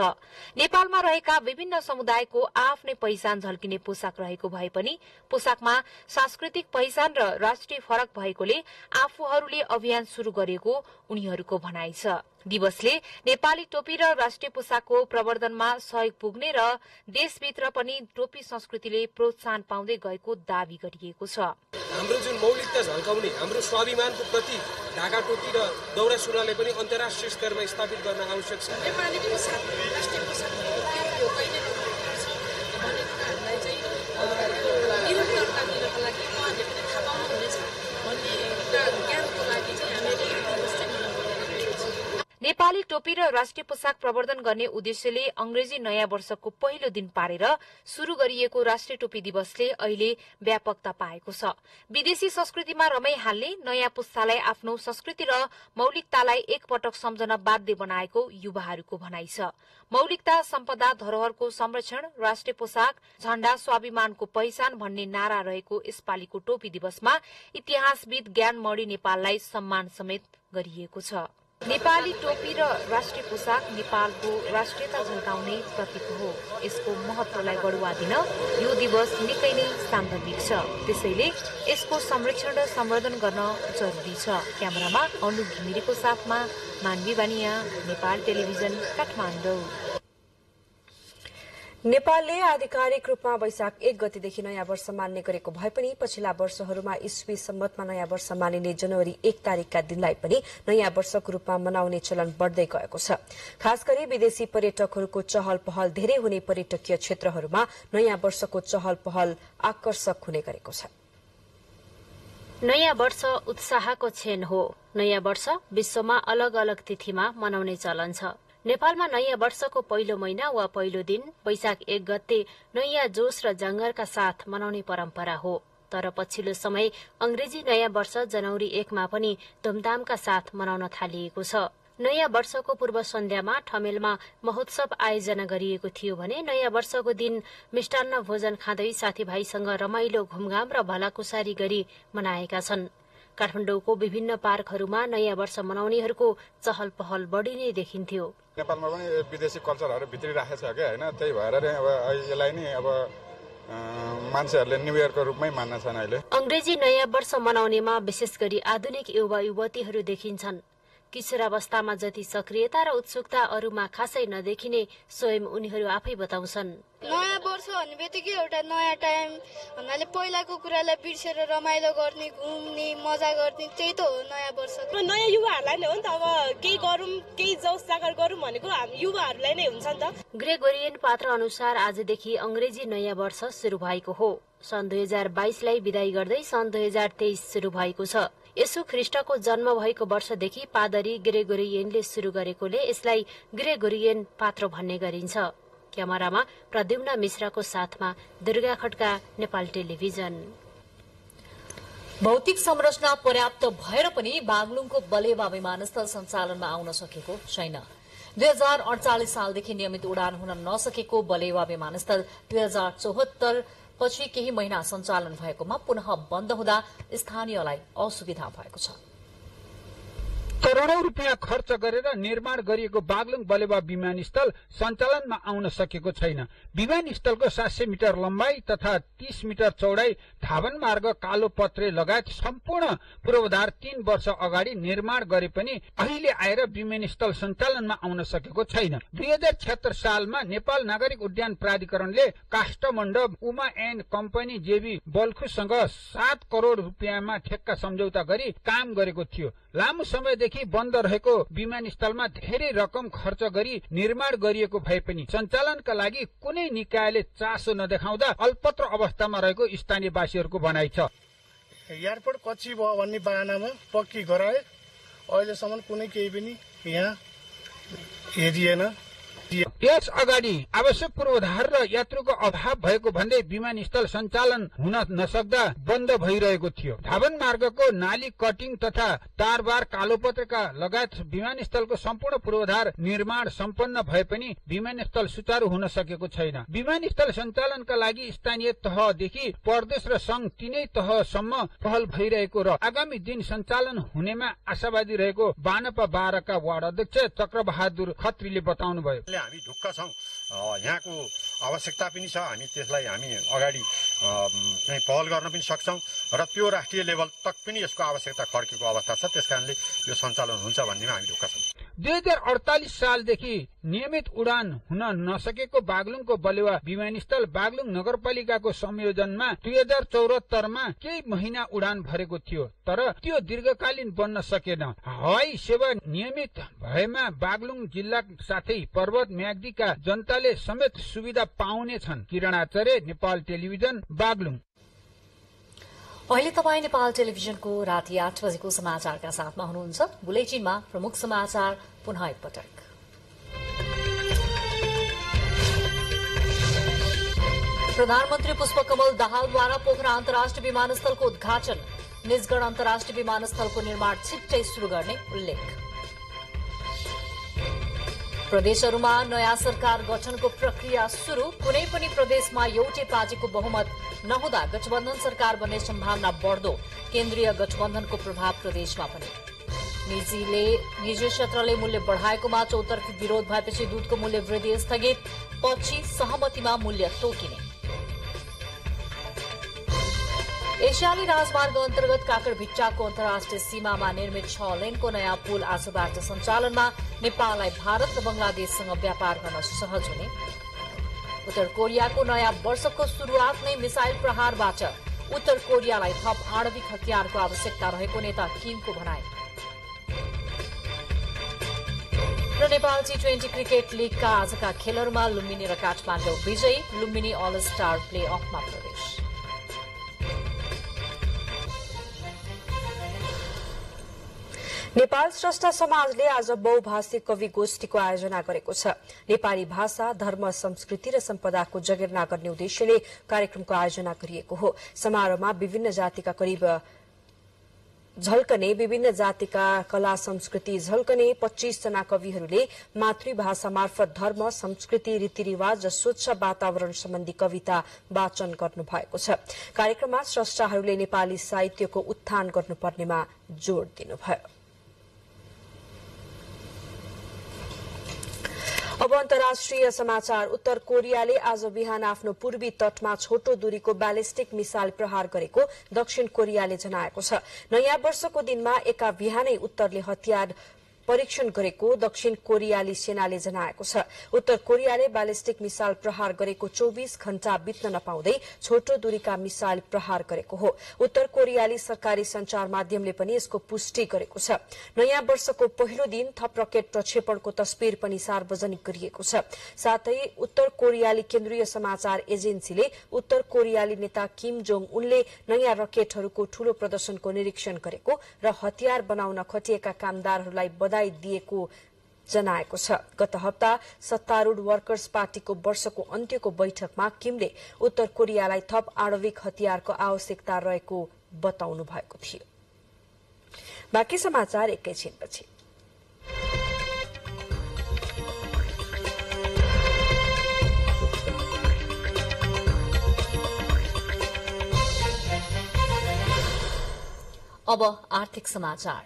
नेपालमा रहेका विभिन्न समुदायको आफ्नै पहिचान झल्किने पोसाक रहेको भए पनि पोसाकमा सांस्कृतिक पहिचान र राष्ट्रिय फरक भएकोले आफूहरूले अभियान शुरू गरेको उनीहरूको भनाइ छ। दिवसले नेपाली टोपी र राष्ट्रिय पोसाकको प्रवर्धनमा सहयोग पुग्ने र देशभित्र पनि टोपी संस्कृतिले प्रोत्साहन पाउँदै गएको दावी गरिएको छ। हाम्रो जुन मौलिकता झल्काउने हाम्रो स्वाभिमानको प्रति ढाका टोपी र दौरा सुरुवालले पनि अन्तर्राष्ट्रिय स्तरमा स्थापित गर्न आवश्यक छ। नेपाली पोसाक राष्ट्रिय पोसाक यो कहिले भन्ने कुराहरूलाई चाहिँ युरोपीहरूका लागि उहाँहरूले पनि थाहा पाउनुहुनेछ भन्ने एउटा ज्ञानको लागि चाहिँ हामीले नेपाली टोपी र राष्ट्रिय पोसाक प्रवर्धन गर्ने उद्देश्यले अंग्रेजी नयाँ वर्षको पहिलो दिन पारेर शुरू गरिएको राष्ट्रिय टोपी दिवसले अहिले व्यापकता पाएको छ। विदेशी संस्कृतिमा रमाई हाल्ने नयाँ पुस्तालाई आफ्नो संस्कृति र मौलिकतालाई एकपटक सम्झन बाध्य बनाएको युवाहरूको भनाइ छ। मौलिकता, सम्पदा, धरोहरको संरक्षण, राष्ट्रिय पोसाक, झण्डा, स्वाभिमानको पहिचान भन्ने नारा रहेको यसपालिको टोपी दिवसमा इतिहासविद ज्ञान मणि नेपाललाई सम्मान समेत गरिएको छ। नेपाली टोपी र राष्ट्रिय पोसाक नेपालको राष्ट्रियता झल्काउने प्रतीक हो। यसको महत्वलाई बढुवा दिन यो दिवस निकै नै सान्दर्भिक छ। त्यसैले यसको संरक्षण र सम्वर्धन गर्न जरुरी छ। क्यामेरामा अनुप घिमिरेको साथमा मानवी बानिया, नेपाल टेलिभिजन, काठमाडौँ। नेपालले आधिकारिक रूपमा वैशाख 1 गतेदेखि नयाँ वर्ष मान्ने गरेको भए पनि पछिल्ला वर्षहरूमा ईस्वी सम्मतमा नयाँ वर्ष मानिने जनवरी 1 तारिकका दिनलाई पनि नयाँ वर्षको रूपमा मनाउने चलन बढ्दै गएको छ। खास गरी विदेशी पर्यटकहरूको चहल पहल धेरै हुने पर्यटकीय क्षेत्रहरूमा नयाँ वर्षको चहल पहल आकर्षक हुने गरेको छ। नयाँ वर्ष उत्साहको क्षण हो। नयाँ वर्ष विश्वमा अलग अलग तिथिमा मनाउने चलन छ। नेपालमा नयाँ वर्षको पहिलो महिना वा पहिलो दिन वैशाख 1 गते नयाँ जोश र जंगरका साथ मनाउने परम्परा हो। तर पछिल्लो समय अंग्रेजी नयाँ वर्ष जनवरी 1 मा पनि धुमधामका साथ मनाउन थालिएको छ। नयाँ वर्षको पूर्व सन्ध्यामा ठमेलमा महोत्सव आयोजना गरिएको थियो भने नयाँ वर्षको दिन मिष्टान्न भोजन खाँदै साथीभाइसँग रमाइलो घुमघाम र भलाकुसारी गरी मनाएका छन्। काठमाडौँको विभिन्न पार्कहरूमा नयाँ वर्ष मनाउनेहरूको चहल पहल बढ़ी नै देखिन्थ्यो। नेपालमा पनि विदेशी कल्चरहरू भित्रिराखेको छ क्या, होइन? त्यही भएर अब यसलाई नि अब मान्छेहरूले न्यू इयरको रूपमै मान्दछन् अहिले। अंग्रेजी नयाँ वर्ष मनाउनेमा विशेष गरी आधुनिक युवा युवतीहरू देखिन्छन्। किशोरावस्थामा जति सक्रियता र उत्सुकता अरूमा खासै नदेखिने स्वयं उनीहरू आफै बताउँछन्। नयाँ वर्ष भन्ने बित्तिकै एउटा नयाँ टाइम भन्नाले पहिलाको कुरालाई बिर्सेर रमाइलो गर्ने, घुम्ने, मजा गर्ने, त्यही त हो नयाँ वर्ष। नयाँ युवाहरूलाई नै हो नि त, अब केही गरौँ, केही जोस जागर गरौँ भनेको युवाहरूलाई नै हुन्छ नि त। ग्रेगोरियन पात्र अनुसार आजदेखि अंग्रेजी नयाँ वर्ष शुरू भएको हो। सन् 2022 लाई विदाई गर्दै सन् 2023 शुरू भएको छ। यसु ख्रिष्टको जन्म भएको वर्षदेखि पादरी ग्रेगोरियनले शुरू गरेकोले यसलाई ग्रेगोरियन पात्र भन्ने गरिन्छ। क्यामेरामा प्रद्युम्न मिश्राको साथमा दुर्गा खड्का, नेपाल टेलिभिजन। भौतिक संरचना पर्याप्त भएर पनि बागलुङको बलेवा विमानस्थल सञ्चालनमा आउन सकेको छैन। 2048 सालदेखि नियमित उडान हुन नसकेको बलेवा विमानस्थल 2074 पछि केही महिना सञ्चालन भएकोमा पुनः बन्द हुँदा स्थानीयलाई असुविधा भएको छ। करोड़ौं रुपियाँ खर्च गरेर निर्माण गरिएको बागलुङ बलेवा विमानस्थल सञ्चालनमा आउन सकेको छैन। विमानस्थलको 700 मिटर लम्बाई तथा 30 मिटर चौडाई धावन मार्ग, कालो पत्रे लगायत सम्पूर्ण पूर्वाधार 3 वर्ष अगाडि निर्माण गरे पनि अहिले आएर विमानस्थल सञ्चालनमा आउन सकेको छैन। 2076 सालमा नेपाल नागरिक उड्डयन प्राधिकरणले Kasthamandap Uma and company JB बल्खुसँग 7 करोड़ रुपियाँमा ठेक्का सम्झौता गरी काम गरेको थियो। लामो समयदेखि बन्द रहेको विमानस्थलमा धेरै रकम खर्च गरी निर्माण गरिएको भए पनि सञ्चालनका लागि कुनै निकायले चासो नदेखाउँदा अल्पत्र अवस्थामा रहेको स्थानीयवासीहरूको भनाइ छ। एयरपोर्ट कच्ची भयो भन्ने बहानामा पक्की गराए, अहिलेसम्म कुनै केही पनि यहाँ हेरिएन। यस अगाडि आवश्यक पूर्वाधार र यात्रुको अभाव भएको भन्दै विमानस्थल सञ्चालन हुन नसक्दा बन्द भइरहेको थियो। धावन मार्गको नाली कटिङ तथा तारबार, कालोपत्रका लगायत विमानस्थलको सम्पूर्ण पूर्वाधार निर्माण सम्पन्न भए पनि विमानस्थल सुचारू हुन सकेको छैन। विमानस्थल सञ्चालनका लागि स्थानीय तहदेखि प्रदेश र संघ तीनै तहसम्म पहल भइरहेको र आगामी दिन सञ्चालन हुनेमा आशावादी रहेको बानपा 12 का वार्ड अध्यक्ष चक्रबहादुर खत्रीले बताउनुभयो। हामी ढुक्क छौं, यहाँको आवश्यकता पनि छ, हामी त्यसलाई हामी अगाडि चाहिँ पहल गर्न पनि सक्छौं र त्यो राष्ट्रिय लेभल तक पनि यसको आवश्यकता खड्केको अवस्था छ। त्यसकारणले यो सञ्चालन हुन्छ भन्नेमा हामी ढुक्क छौं। 2048 सालदेखि नियमित उडान हुन नसकेको बागलुङको बलेवा विमानस्थल बागलुङ नगरपालिकाको संयोजनमा 2074 मा केही महिना उडान भरेको थियो, तर त्यो दीर्घकालीन बन्न सकेन। हवाई सेवा नियमित भएमा बागलुङ जिल्ला साथै पर्वत म्याग्दीका जनताले समेत सुविधा पाउने छन्। किरण आचार्य, नेपाल टेलिभिजन, बागलुङ। अहिले तपाईँ नेपाल टेलिभिजनको राति 8 बजेको समाचारका साथमा हुनुहुन्छ। बुलेटिनमा प्रमुख समाचार पुनः एकपटक। प्रधानमन्त्री पुष्पकमल दाहालद्वारा पोखरा अन्तर्राष्ट्रिय विमानस्थलको उद्घाटन। निजगढ अन्तर्राष्ट्रिय विमानस्थलको निर्माण छिट्टै शुरू गर्ने उल्लेख। प्रदेशहरूमा नयाँ सरकार गठनको प्रक्रिया शुरू। कुनै पनि प्रदेशमा एउटै पार्टीको बहुमत नहुँदा गठबन्धन सरकार बन्ने सम्भावना बढ्दो। केन्द्रीय गठबन्धनको प्रभाव प्रदेशमा पनि। निजी क्षेत्रले मूल्य बढ़ाएकोमा चौतर्फी विरोध भएपछि दूधको मूल्य वृद्धि स्थगित। पछि सहमतिमा मूल्य तोकिने। एशियाली राजमार्ग अन्तर्गत काकरभिट्टाको अन्तर्राष्ट्रिय सीमामा निर्मित 6 लेनको नयाँ पुल आजबाट सञ्चालनमा। नेपाललाई भारत र बंगलादेशसँग व्यापार गर्न सहज हुने। उत्तर कोरियाको नयाँ वर्षको शुरूआत नै मिसाइल प्रहारबाट। उत्तर कोरियालाई थप आणविक हतियारको आवश्यकता रहेको नेता किमको भनाई। र नेपाल T20 क्रिकेट लीगका आजका खेलहरूमा लुम्बिनी र काठमाडौँ विजयी। लुम्बिनी अल स्टार प्ले अफमा प्रवेश। नेपाल स्रष्टा समाजले आज बहुभाषिक कवि गोष्ठीको आयोजना गरेको छ। नेपाली भाषा, धर्म, संस्कृति र सम्पदाको जगेर्ना गर्ने उद्देश्यले कार्यक्रमको आयोजना गरिएको हो। समारोहमा विभिन्न जातिका विभिन्न जातिका कला संस्कृति झल्कने 25 जना कविहरूले मातृभाषा मार्फत धर्म, संस्कृति, रीतिरिवाज र स्वच्छ वातावरण सम्बन्धी कविता वाचन गर्नु भएको छ। कार्यक्रममा स्रष्टाहरूले नेपाली साहित्यको उत्थान गर्नुपर्नेमा जोड़ दिनुभयो। अब अन्तर्राष्ट्रिय समाचार। उत्तर कोरियाले आज बिहान आफ्नो पूर्वी तटमा छोटो दूरीको ब्यालिस्टिक मिसाइल प्रहार गरेको दक्षिण कोरियाले जनाएको छ। नयाँ वर्षको दिनमा एका बिहानै उत्तरले हतियार परीक्षण गरेको दक्षिण कोरियाली सेनाले जनाएको छ। उत्तर कोरियाले ब्यालिस्टिक मिसाइल प्रहार गरेको 24 घण्टा बित्न नपाउँदै छोटो दूरीका मिसाइल प्रहार गरेको हो। उत्तर कोरियाली सरकारी संचार माध्यमले पनि यसको पुष्टि गरेको छ। नयाँ वर्षको पहिलो दिन थप रकेट प्रक्षेपणको तस्बिर पनि सार्वजनिक गरिएको छ। साथै उत्तर कोरियाली केन्द्रीय समाचार एजेन्सीले उत्तर कोरियाली नेता किम जोङ उनले नयाँ रकेटहरूको ठूलो प्रदर्शनको निरीक्षण गरेको र हतियार बनाउन खटिएका कामदारहरूलाई बधाई दिएको जनाएको छ। गत हप्ता सत्तारूढ़ वर्कर्स पार्टीको वर्षको अन्त्यको बैठकमा किमले उत्तर कोरियालाई थप आणविक हतियारको आवश्यकता रहेको बताउनु भएको थियो। बाँकी समाचार एकैछिनपछि। अब आर्थिक समाचार।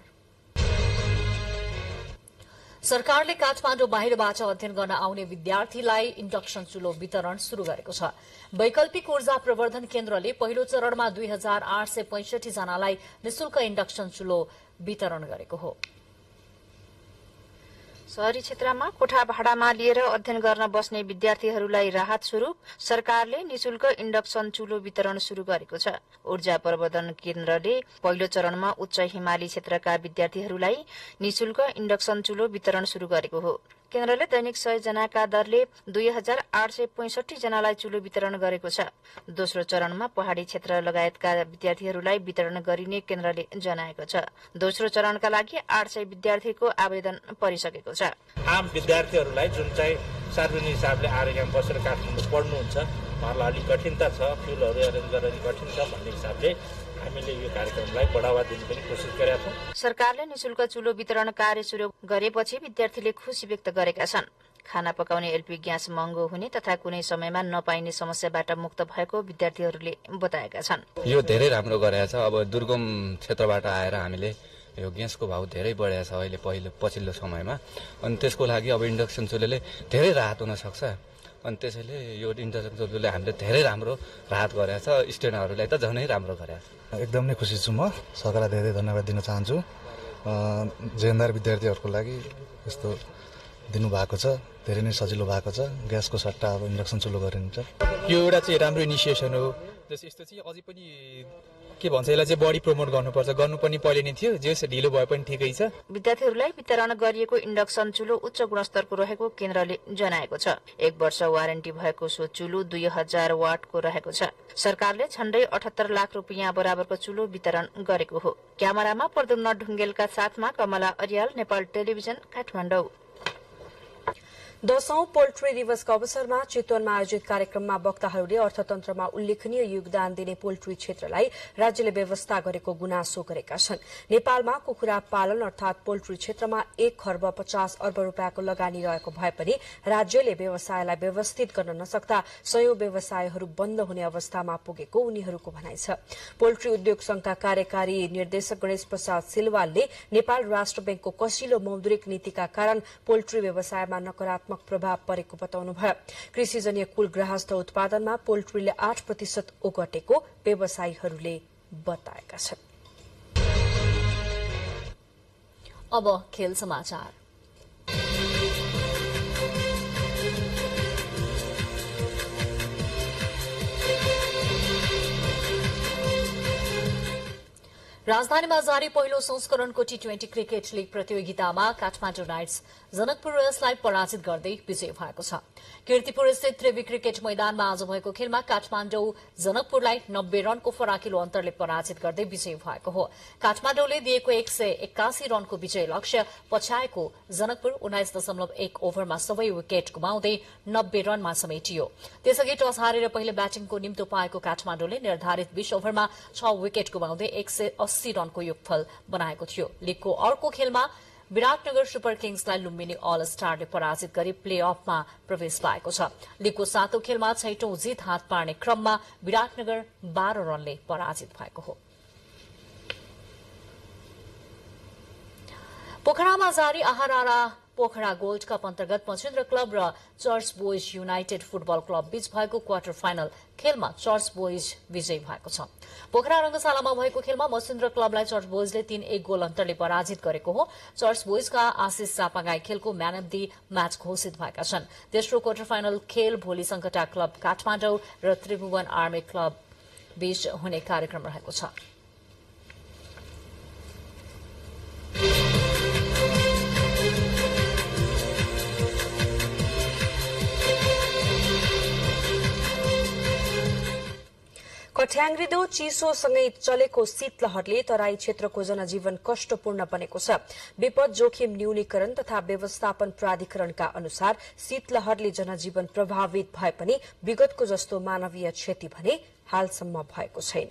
सरकारले काठमाडौँ बाहिरबाट अध्ययन गर्न आउने विद्यार्थीलाई इन्डक्सन चुलो वितरण शुरू गरेको छ। वैकल्पिक ऊर्जा प्रवर्धन केन्द्रले पहिलो चरणमा 2865 जनालाई निशुल्क इन्डक्सन चुलो वितरण गरेको हो। शहरी क्षेत्रमा कोठा भाडामा लिएर अध्ययन गर्न बस्ने विद्यार्थीहरूलाई राहत स्वरूप सरकारले निशुल्क इन्डक्सन चुलो वितरण शुरू गरेको छ। ऊर्जा प्रवर्धन केन्द्रले पहिलो चरणमा उच्च हिमाली क्षेत्रका विद्यार्थीहरूलाई निशुल्क इन्डक्सन चुलो वितरण शुरू गरेको हो। केन्द्रले दैनिक 100 जनाका दरले 2865 जनालाई चुलो वितरण गरेको छ। दोस्रो चरणमा पहाड़ी क्षेत्र लगायतका विद्यार्थीहरूलाई वितरण गरिने केन्द्रले जनाएको छ। दोस्रो चरणका लागि 800 विद्यार्थीको आवेदन परिसकेको छ। आम विद्यार्थीहरूलाई जुन चाहिँ सार्वजनिक हिसाबले आएर यहाँ बसेर काठमाडौँ पढ्नुहुन्छ, उहाँहरूलाई अलिक कठिनता छ, फ्युलहरू एरेन्ज गर्न कठिन छ भन्ने हिसाबले हामीले यो कार्यक्रमलाई बढावा दिने पनि कोसिस गरेका छौं। सरकारले निशुल्क चुलो वितरण कार्य सुरु गरेपछि विद्यार्थीले खुशी व्यक्त गरेका छन्। खाना पकाउने एलपी ग्यास महँगो हुने तथा कुनै समयमा नपाइने समस्याबाट मुक्त भएको विद्यार्थीहरूले बताएका छन्। यो धेरै राम्रो गरेको छ। अब दुर्गम क्षेत्रबाट आएर हामीले यो ग्यासको भाउ धेरै बढेको छ अहिले पछिल्लो समयमा, अनि त्यसको लागि अब इन्डक्सन चुलोले धेरै राहत हुन सक्छ। अनि त्यसैले यो इन्डक्सन चुलोले हामीले धेरै राम्रो राहत गरेको छ। स्टुडेन्टहरूलाई त झनै राम्रो गरेको छ। एकदम नै खुसी छु म। सरकारलाई धेरै धन्यवाद दिन चाहन्छु। जेएनआर विद्यार्थीहरूको लागि यस्तो दिनुभएको छ, धेरै नै सजिलो भएको छ। ग्यासको सट्टा अब इन्डक्सन चुलो गरिन्छ। यो एउटा चाहिँ राम्रो इनिसिएसन हो। यस्तो चाहिँ अझै पनि के भन्छ यसलाई चाहिँ बढी प्रमोट गर्नुपर्छ। गर्नु पनि पहिले नै थियो, जे ढिलो भए पनि ठिकै छ। विद्यार्थीहरूलाई वितरण गरिएको इन्डक्सन चुलो उच्च गुणस्तरको रहेको केन्द्रले जनाएको छ। 1 वर्ष वारेन्टी भएको सो चुलो 2000 वाटको रहेको छ। सरकारले झण्डै 78 लाख रुपियाँ बराबरको चुलो वितरण गरेको हो। क्यामेरामा प्रद्युम्न ढुङ्गेलका साथमा कमला अर्याल, नेपाल टेलिभिजन, काठमाडौँ। 10औं पोल्ट्री दिवसको अवसरमा चितवनमा आयोजित कार्यक्रममा वक्ताहरूले अर्थतन्त्रमा उल्लेखनीय योगदान दिने पोल्ट्री क्षेत्रलाई राज्यले व्यवस्था गरेको गुनासो गरेका छन्। नेपालमा कुखुरा पालन अर्थात पोल्ट्री क्षेत्रमा 1 खर्ब 50 अर्ब रूपियाँको लगानी रहेको भए पनि राज्यले व्यवसायलाई व्यवस्थित गर्न नसक्दा सयौं व्यवसायहरू बन्द हुने अवस्थामा पुगेको उनीहरूको भनाइ छ। पोल्ट्री उद्योग संघका कार्यकारी निर्देशक गणेश प्रसाद सिलवालले नेपाल राष्ट्र बैंकको कसिलो मौद्रिक नीतिका कारण पोल्ट्री व्यवसायमा नकारात्मक प्रभाव परेको बताउनुभयो। कृषिजन्य कुल गृहस्थ उत्पादनमा पोल्ट्रीले 8% ओगटेको व्यवसायीहरूले बताएका छन्। अब खेल समाचार। राजधानीमा जारी पहिलो संस्करणको टी20 क्रिकेट लीग प्रतियोगितामा काठमाडौँ नाइट्स जनकपुर रोयल्सलाई पराजित गर्दै विजय भएको छ। कीर्तिपुर स्थित त्रिवी क्रिकेट मैदानमा आज भएको खेलमा काठमाडौँ जनकपुरलाई 90 रनको फराकिलो अन्तरले पराजित गर्दै विजय भएको हो। काठमाडौँले दिएको 181 रनको विजय लक्ष्य पछ्याएको जनकपुर 19.1 ओभरमा सबै विकेट गुमाउँदै 90 रनमा समेटियो। त्यसअघि टस हारेर पहिले ब्याटिङको निम्तो पाएको काठमाडौँले निर्धारित 20 ओभरमा 6 विकेट गुमाउँदै 180 रनको योगफल बनाएको थियो। लीगको अर्को खेलमा विराटनगर सुपर किङ्सलाई लुम्बिनी अल स्टारले पराजित गरी प्ले अफमा प्रवेश पाएको छ। लीगको 7औं खेलमा 6औं जित हात पार्ने क्रममा विराटनगर 12 रनले पराजित भएको हो। पोखरामा जारी आहारारा पोखरा गोल्ड कप अन्तर्गत मछिन्द्र क्लब र church boys United football club बीच भएको क्वार्टर फाइनल खेलमा चर्च बोइज विजयी भएको छ। पोखरा रंगशालामा भएको खेलमा मछिन्द्र क्लबलाई चर्च बोइजले 3-1 गोल अन्तरले पराजित गरेको हो। चर्च बोइजका आशिष चापागाई खेलको म्यान अफ दि म्याच घोषित भएका छन्। तेस्रो क्वार्टर फाइनल खेल भोलि संकटा क्लब काठमाडौँ र त्रिभुवन आर्मी क्लब बीच हुने कार्यक्रम रहेको छ। कठ्याङ्ग्रिदो चिसोसँगै चलेको शीतलहरले तराई क्षेत्रको जनजीवन कष्टपूर्ण बनेको छ। विपद जोखिम न्यूनीकरण तथा व्यवस्थापन प्राधिकरणका अनुसार शीतलहरले जनजीवन प्रभावित भए पनि विगतको जस्तो मानवीय क्षति भने हालसम्म भएको छैन।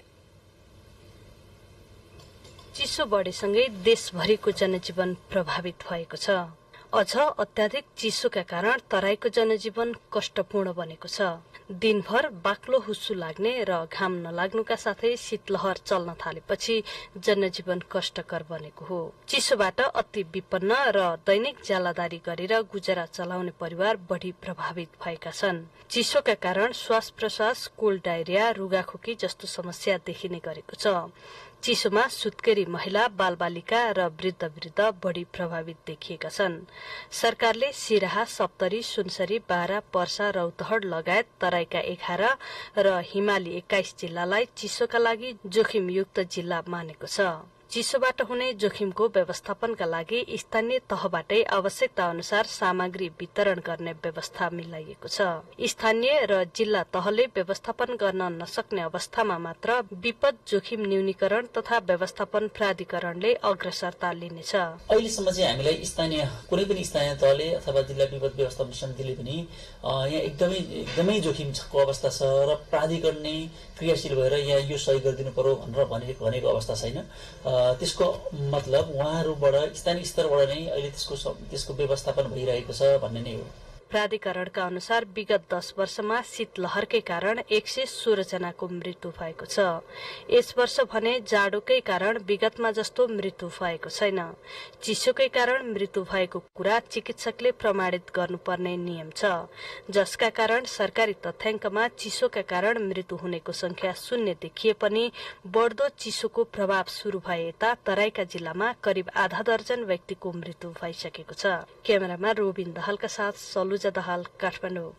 चिसो बढेसँगै देशभरिको जनजीवन प्रभावित भएको छ। अझ अत्याधिक चिसोका कारण तराईको जनजीवन कष्टपूर्ण बनेको छ। दिनभर बाक्लो हुस्सु लाग्ने र घाम नलाग्नुका साथै शीतलहर चल्न थालेपछि जनजीवन कष्टकर बनेको हो। चिसोबाट अति विपन्न र दैनिक ज्यालादारी गरेर गुजारा चलाउने परिवार बढ़ी प्रभावित भएका छन्। चिसोका कारण श्वास प्रश्वास, कोल्ड डायरिया, रुगाखोकी जस्तो समस्या देखिने गरेको छ। चिसोमा सुत्केरी महिला, बालबालिका र वृद्ध बढ़ी प्रभावित देखिएका छन्। सरकारले सिराहा, सप्तरी, सुनसरी, बारा, पर्सा, रौतहट लगायत तराईका 11 र हिमाली 21 जिल्लालाई चिसोका लागि जोखिमयुक्त जिल्ला मानेको छ। चिसोबाट हुने जोखिमको व्यवस्थापनका लागि स्थानीय तहबाटै आवश्यकता अनुसार सामग्री वितरण गर्ने व्यवस्था मिलाइएको छ। स्थानीय र जिल्ला तहले व्यवस्थापन गर्न नसक्ने अवस्थामा मात्र विपद जोखिम न्यूनीकरण तथा व्यवस्थापन प्राधिकरणले अग्रसरता लिनेछ। अहिलेसम्म चाहिँ हामीलाई कुनै पनि स्थानीय तहले अथवा जिल्ला विपद व्यवस्थापन समितिले पनि यहाँ एकदमै जोखिमको अवस्था छ र प्राधिकरण नै क्रियाशील भएर यहाँ यो सही गरिदिनु पर्यो भनेर भनेको अवस्था छैन। त्यसको मतलब उहाँहरूबाट स्थानीय स्तरबाट नै अहिले त्यसको व्यवस्थापन भइरहेको छ भन्ने नै हो। प्राधिकरणका अनुसार विगत 10 वर्षमा शीतलहरकै कारण 116 जनाको मृत्यु भएको छ। यस वर्ष भने जाडोकै कारण विगतमा जस्तो मृत्यु भएको छैन। चिसोकै कारण मृत्यु भएको कुरा चिकित्सकले प्रमाणित गर्नुपर्ने नियम छ, जसका कारण सरकारी तथ्याङ्कमा चिसोका कारण मृत्यु हुनेको संख्या 0 देखिए पनि बढ्दो चिसोको प्रभाव शुरू भए यता तराईका जिल्लामा करिब आधा दर्जन व्यक्तिको मृत्यु भइसकेको छ। क्यामेरामा रोबिन दहालका साथ सलुजा दहाल, काठमाडौँ।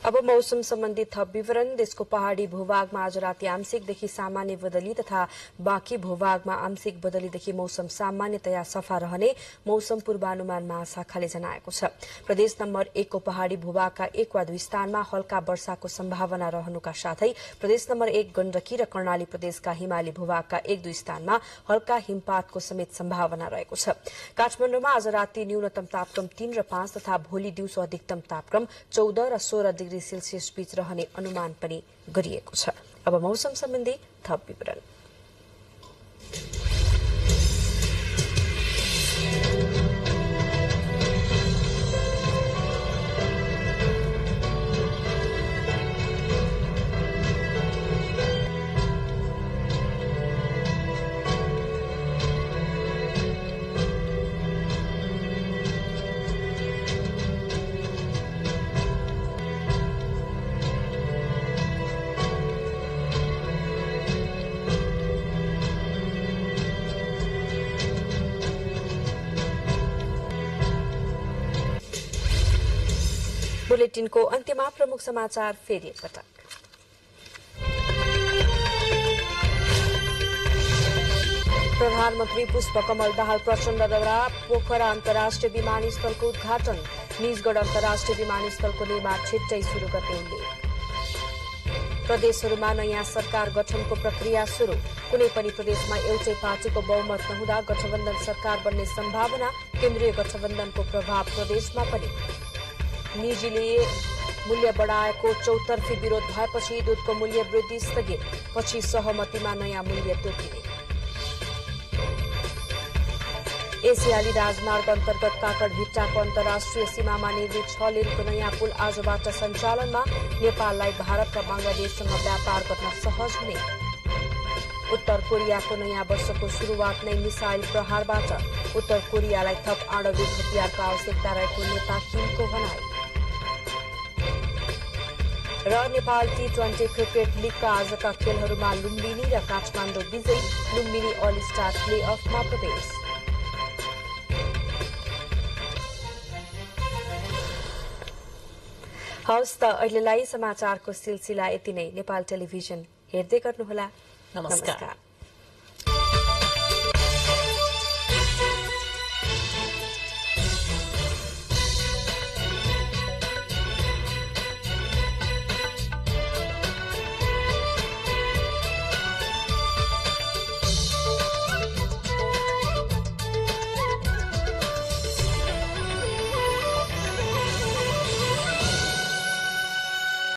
अब मौसम सम्बन्धी थप विवरण। देशको पहाड़ी भूभागमा आज राति आंशिकदेखि सामान्य बदली तथा बाँकी भूभागमा आंशिक बदलीदेखि मौसम सामान्यतया सफा रहने मौसम पूर्वानुमान महाशाखाले जनाएको छ। प्रदेश नम्बर 1 को पहाड़ी भूभागका 1 वा 2 स्थानमा हल्का वर्षाको सम्भावना रहनुका साथै प्रदेश नम्बर 1 गण्डकी र कर्णाली प्रदेशका हिमाली भूभागका 1-2 स्थानमा हल्का हिमपातको समेत सम्भावना रहेको छ। काठमाडौँमा आज राति न्यूनतम तापक्रम 3 र 5 तथा भोलि दिउँसो अधिकतम तापक्रम 14 र 16 डिग्री सेल्सियस बीच रहने अनुमान पनि गरिएको छ। अब मौसम सम्बन्धी थप विवरण। बुलेटिनको अन्त्यमा प्रमुख समाचार फेरि एकपटक। प्रधानमन्त्री पुष्पकमल दाहाल प्रचण्डद्वारा पोखरा अन्तर्राष्ट्रिय विमानस्थलको उद्घाटन। निजगढ अन्तर्राष्ट्रिय विमानस्थलको निर्माण छिट्टै शुरू गर्ने उल्लेख। प्रदेशहरूमा नयाँ सरकार गठनको प्रक्रिया शुरू। कुनै पनि प्रदेशमा एउटै पार्टीको बहुमत नहुँदा गठबन्धन सरकार बन्ने सम्भावना। केन्द्रीय गठबन्धनको प्रभाव प्रदेशमा पनि। निजीले मूल्य बढाएको चौतर्फी विरोध भएपछि दूधको मूल्य वृद्धि स्थगित। पछि सहमतिमा नयाँ मूल्य तोकिने। एसियाली राजमार्ग अन्तर्गत काकडभिट्टाको अन्तर्राष्ट्रिय सीमामा निर्मित 6 लेनको नयाँ पुल आजबाट सञ्चालनमा। नेपाललाई भारत र बंगलादेशसँग व्यापार गर्न सहज हुने। उत्तर कोरियाको नयाँ वर्षको शुरूआत नै मिसाइल प्रहारबाट। उत्तर कोरियालाई थप आणविक हतियारको आवश्यकता रहेको नेता किमको भनाई। र नेपाल T20 क्रिकेट लीगका आजका खेलहरूमा लुम्बिनी र काठमाडौँ विजयी। लुम्बिनी अल स्टार प्ले अफमा प्रवेश। हवस् त अहिलेलाई समाचारको सिलसिला यति नै। नेपाल टेलिभिजन हेर्दै गर्नुहोला। नमस्कार।